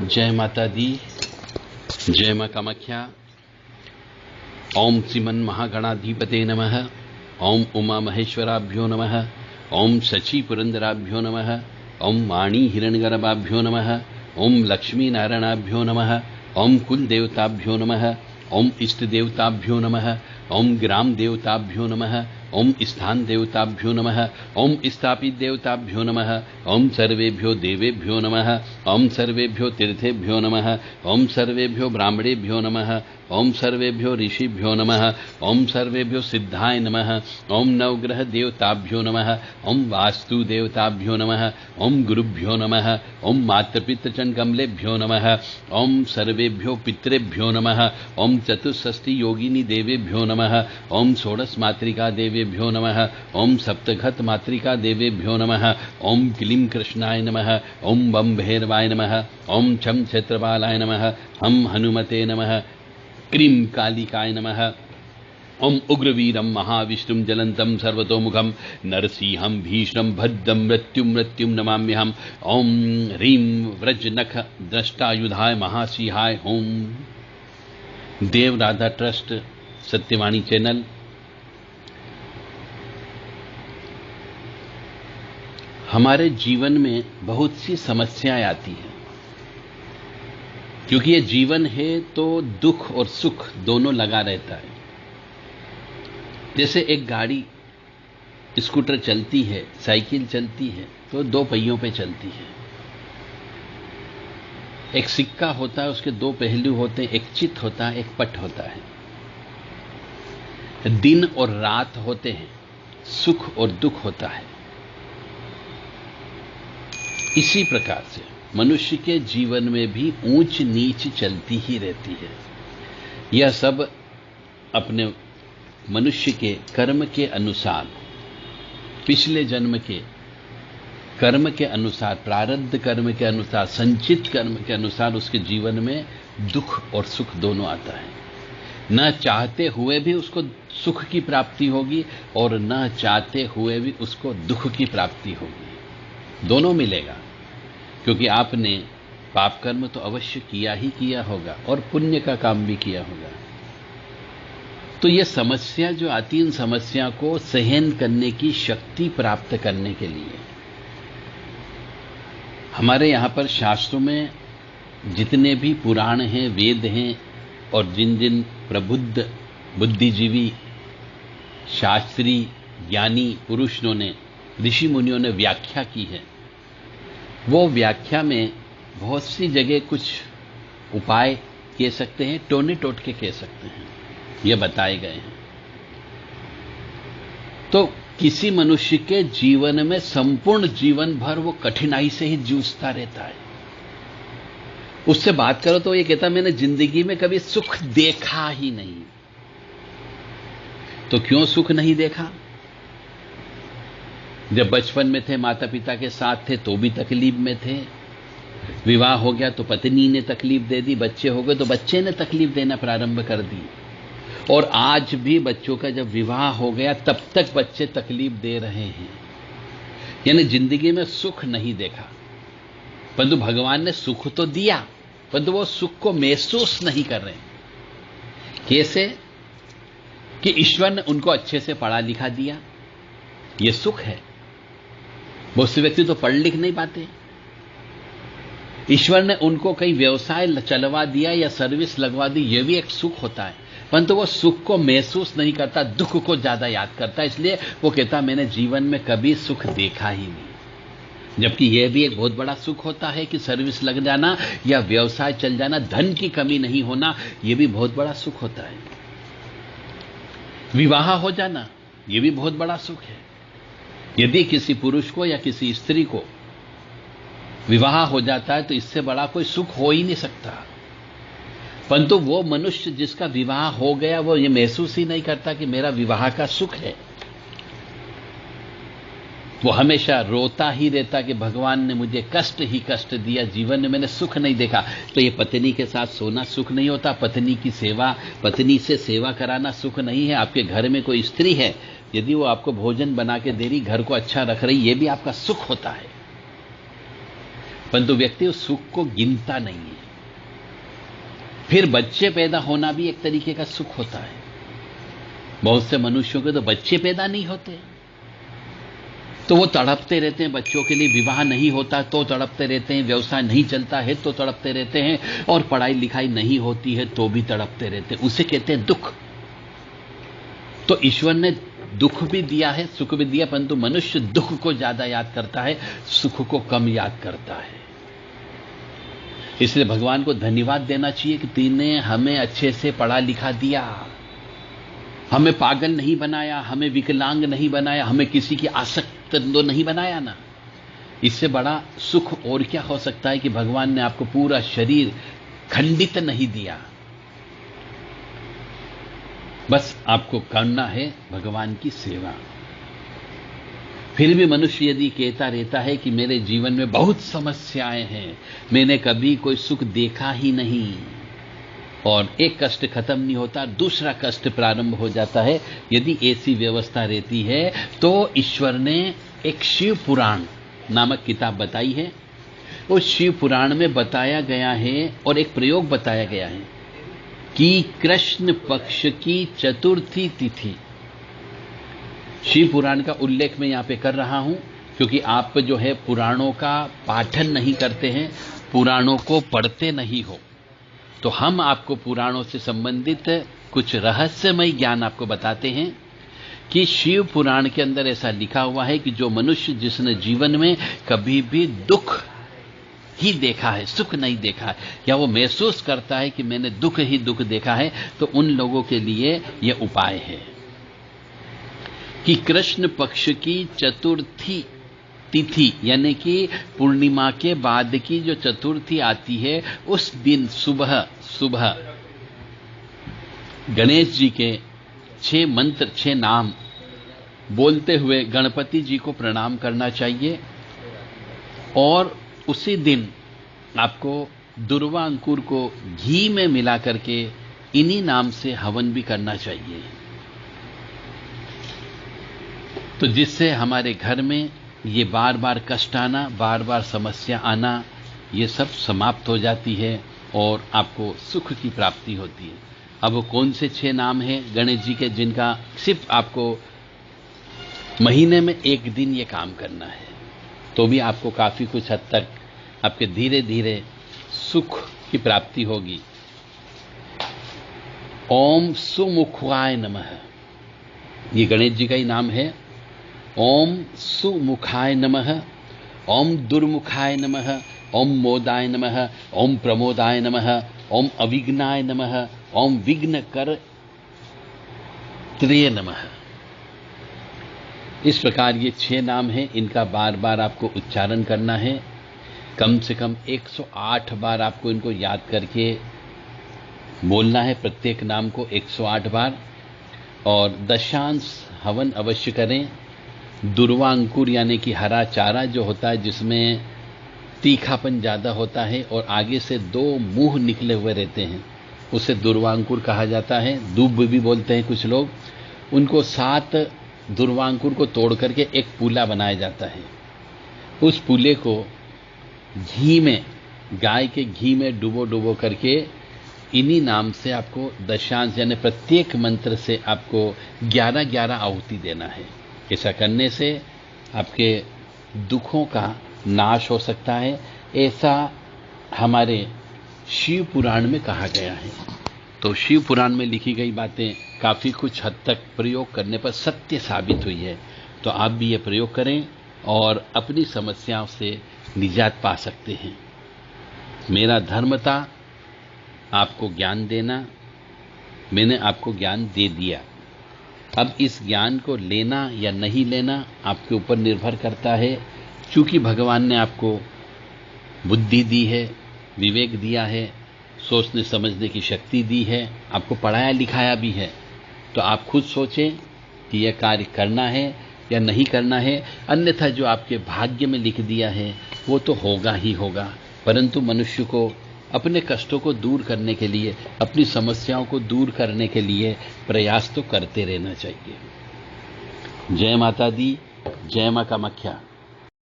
जय माता दी, जय मां कामाख्या। ओम श्रीमन महागणाधिपते नमः। ओम उमा महेश्वराभ्यो नमः। ओम शची पुरंदराभ्यो नमः। ओम वाणी हिरण्यगर्भाभ्यो नमः। ओम लक्ष्मी नारायणाभ्यो नमः। ओम कुल देवताभ्यो नमः। ओम इष्ट देवताभ्यो नमः। ओम ग्राम देवताभ्यो नमः। ओम स्थान देवताभ्यो नमः। ओम स्थापित देवताभ्यो नमः। ओम सर्वेभ्यो देवेभ्यो नमः। ओम सर्वेभ्यो तीर्थेभ्यो नमः। ओम सर्वेभ्यो ब्राह्मणेभ्यो नमः। ओम सर्वेभ्यो ऋषिभ्यो नमः। ओम सर्वेभ्यो सिद्धाय नमः। ओम नवग्रह देवताभ्यो नमः। ओम वास्तु देवताभ्यो नमः। ओम गुरुभ्यो नमः। ओम मातृपितृचरण कमलेभ्यो नमः। ओम सर्वेभ्यो पितृभ्यो नमः। ओम चतुष्षष्टि योगिनी देवेभ्यो नमः। ओम षोडश मातृका देवेभ्यो नमः। ओम सप्तघत मातृका देवेभ्यो नमः। ओम क्लीं कृष्णाय नमः। ओम बम भैरवाय नमः। ओम छम क्षेत्रपालाय नमः। हम हनुमते नमः। क्रीं कालिकाय नमः। ओम उग्रवीरं महाविष्णुं जलंतं सर्वतोमुखं नरसिंहं भीषणं भद्रं मृत्युं नमाम्यहम्। ओम ह्रीं व्रजनख द्रष्टायुधाय महासिंहाय। ओम देव राधा ट्रस्ट सत्यवाणी चैनल। हमारे जीवन में बहुत सी समस्याएं आती हैं, क्योंकि ये जीवन है तो दुख और सुख दोनों लगा रहता है। जैसे एक गाड़ी, स्कूटर चलती है, साइकिल चलती है तो दो पहियों पे चलती है। एक सिक्का होता है, उसके दो पहलू होते हैं, एक चित होता है, एक पट होता है। दिन और रात होते हैं, सुख और दुख होता है। इसी प्रकार से मनुष्य के जीवन में भी ऊंच नीच चलती ही रहती है। यह सब अपने मनुष्य के कर्म के अनुसार, पिछले जन्म के कर्म के अनुसार, प्रारब्ध कर्म के अनुसार, संचित कर्म के अनुसार उसके जीवन में दुख और सुख दोनों आता है। न चाहते हुए भी उसको सुख की प्राप्ति होगी और न चाहते हुए भी उसको दुख की प्राप्ति होगी। दोनों मिलेगा, क्योंकि आपने पाप कर्म तो अवश्य किया ही किया होगा और पुण्य का काम भी किया होगा। तो ये समस्या जो आती है, इन समस्या को सहन करने की शक्ति प्राप्त करने के लिए हमारे यहां पर शास्त्रों में जितने भी पुराण हैं, वेद हैं और जिन जिन प्रबुद्ध बुद्धिजीवी शास्त्री ज्ञानी पुरुषों ने, ऋषि मुनियों ने व्याख्या की है, वो व्याख्या में बहुत सी जगह कुछ उपाय कह सकते हैं, टोने टोटके कह सकते हैं, ये बताए गए हैं। तो किसी मनुष्य के जीवन में संपूर्ण जीवन भर वो कठिनाई से ही जूझता रहता है। उससे बात करो तो ये कहता मैंने जिंदगी में कभी सुख देखा ही नहीं। तो क्यों सुख नहीं देखा? जब बचपन में थे, माता पिता के साथ थे तो भी तकलीफ में थे। विवाह हो गया तो पत्नी ने तकलीफ दे दी, बच्चे हो गए तो बच्चे ने तकलीफ देना प्रारंभ कर दी। और आज भी बच्चों का जब विवाह हो गया तब तक बच्चे तकलीफ दे रहे हैं। यानी जिंदगी में सुख नहीं देखा, परंतु भगवान ने सुख तो दिया, परंतु वो सुख को महसूस नहीं कर रहे। कैसे? कि ईश्वर ने उनको अच्छे से पढ़ा लिखा दिया, ये सुख है। बहुत से व्यक्ति तो पढ़ लिख नहीं पाते। ईश्वर ने उनको कई व्यवसाय चलवा दिया या सर्विस लगवा दी, यह भी एक सुख होता है, परंतु वो सुख को महसूस नहीं करता, दुख को ज्यादा याद करता है। इसलिए वो कहता मैंने जीवन में कभी सुख देखा ही नहीं। जबकि यह भी एक बहुत बड़ा सुख होता है कि सर्विस लग जाना या व्यवसाय चल जाना, धन की कमी नहीं होना, यह भी बहुत बड़ा सुख होता है। विवाह हो जाना, यह भी बहुत बड़ा सुख है। यदि किसी पुरुष को या किसी स्त्री को विवाह हो जाता है तो इससे बड़ा कोई सुख हो ही नहीं सकता। परंतु वो मनुष्य जिसका विवाह हो गया वो ये महसूस ही नहीं करता कि मेरा विवाह का सुख है। वो हमेशा रोता ही रहता कि भगवान ने मुझे कष्ट ही कष्ट दिया, जीवन में मैंने सुख नहीं देखा। तो ये पत्नी के साथ सोना सुख नहीं होता, पत्नी की सेवा, पत्नी से सेवा कराना सुख नहीं है। आपके घर में कोई स्त्री है, यदि वो आपको भोजन बना के दे रही, घर को अच्छा रख रही, ये भी आपका सुख होता है। परंतु व्यक्ति उस सुख को गिनता नहीं है। फिर बच्चे पैदा होना भी एक तरीके का सुख होता है। बहुत से मनुष्यों के तो बच्चे पैदा नहीं होते, तो वो तड़पते रहते हैं। बच्चों के लिए विवाह नहीं होता तो तड़पते रहते हैं, व्यवसाय नहीं चलता है तो तड़पते रहते हैं, और पढ़ाई लिखाई नहीं होती है तो भी तड़पते रहते हैं। उसे कहते हैं दुख। तो ईश्वर ने दुख भी दिया है, सुख भी दिया, परंतु मनुष्य दुख को ज्यादा याद करता है, सुख को कम याद करता है। इसलिए भगवान को धन्यवाद देना चाहिए कि तूने हमें अच्छे से पढ़ा लिखा दिया, हमें पागल नहीं बनाया, हमें विकलांग नहीं बनाया, हमें किसी की आसक्त तो नहीं बनाया ना। इससे बड़ा सुख और क्या हो सकता है कि भगवान ने आपको पूरा शरीर खंडित नहीं दिया। बस आपको करना है भगवान की सेवा। फिर भी मनुष्य यदि कहता रहता है कि मेरे जीवन में बहुत समस्याएं हैं, मैंने कभी कोई सुख देखा ही नहीं, और एक कष्ट खत्म नहीं होता, दूसरा कष्ट प्रारंभ हो जाता है, यदि ऐसी व्यवस्था रहती है तो ईश्वर ने एक शिव पुराण नामक किताब बताई है। उस शिव पुराण में बताया गया है और एक प्रयोग बताया गया है कि कृष्ण पक्ष की चतुर्थी तिथि, शिव पुराण का उल्लेख मैं यहां पे कर रहा हूं क्योंकि आप जो है पुराणों का पाठन नहीं करते हैं, पुराणों को पढ़ते नहीं हो, तो हम आपको पुराणों से संबंधित कुछ रहस्यमय ज्ञान आपको बताते हैं कि शिव पुराण के अंदर ऐसा लिखा हुआ है कि जो मनुष्य जिसने जीवन में कभी भी दुख ही देखा है, सुख नहीं देखा है, या वो महसूस करता है कि मैंने दुख ही दुख देखा है, तो उन लोगों के लिए यह उपाय है कि कृष्ण पक्ष की चतुर्थी तिथि, यानी कि पूर्णिमा के बाद की जो चतुर्थी आती है, उस दिन सुबह सुबह गणेश जी के 6 मंत्र 6 नाम बोलते हुए गणपति जी को प्रणाम करना चाहिए, और उसी दिन आपको दुर्वा अंकुर को घी में मिला करके इन्हीं नाम से हवन भी करना चाहिए, तो जिससे हमारे घर में ये बार बार कष्ट आना, बार बार समस्या आना, ये सब समाप्त हो जाती है और आपको सुख की प्राप्ति होती है। अब वो कौन से 6 नाम हैं गणेश जी के जिनका सिर्फ आपको महीने में एक दिन ये काम करना है, तो भी आपको काफी कुछ हद तक आपके धीरे धीरे सुख की प्राप्ति होगी। ओम सुमुखाय नमः, ये गणेश जी का ही नाम है। ओम सुमुखाय नमः, ओम दुर्मुखाय नमः, ओम मोदाय नमः, ओम प्रमोदाय नमः, ओम अविघ्नाय नमः, ओम विघ्नकर त्रेय नमः। इस प्रकार ये 6 नाम हैं, इनका बार बार आपको उच्चारण करना है। कम से कम 108 बार आपको इनको याद करके बोलना है, प्रत्येक नाम को 108 बार, और दशांश हवन अवश्य करें। दुर्वा अंकुर यानी कि हरा चारा जो होता है, जिसमें तीखापन ज्यादा होता है और आगे से 2 मुंह निकले हुए रहते हैं, उसे दुर्वा अंकुर कहा जाता है। दूब भी बोलते हैं कुछ लोग। उनको 7 दुर्वा अंकुर को तोड़ करके एक पूला बनाया जाता है। उस पूले को घी में, गाय के घी में डुबो डुबो करके इन्हीं नाम से आपको दशांश यानी प्रत्येक मंत्र से आपको 11-11 आहुति देना है। ऐसा करने से आपके दुखों का नाश हो सकता है, ऐसा हमारे शिव पुराण में कहा गया है। तो शिव पुराण में लिखी गई बातें काफी कुछ हद तक प्रयोग करने पर सत्य साबित हुई है, तो आप भी ये प्रयोग करें और अपनी समस्याओं से निजात पा सकते हैं। मेरा धर्म था आपको ज्ञान देना, मैंने आपको ज्ञान दे दिया। अब इस ज्ञान को लेना या नहीं लेना आपके ऊपर निर्भर करता है। चूंकि भगवान ने आपको बुद्धि दी है, विवेक दिया है, सोचने समझने की शक्ति दी है, आपको पढ़ाया लिखाया भी है, तो आप खुद सोचें कि यह कार्य करना है या नहीं करना है। अन्यथा जो आपके भाग्य में लिख दिया है वो तो होगा ही होगा, परंतु मनुष्य को अपने कष्टों को दूर करने के लिए, अपनी समस्याओं को दूर करने के लिए प्रयास तो करते रहना चाहिए। जय माता दी, जय मां कामाख्या।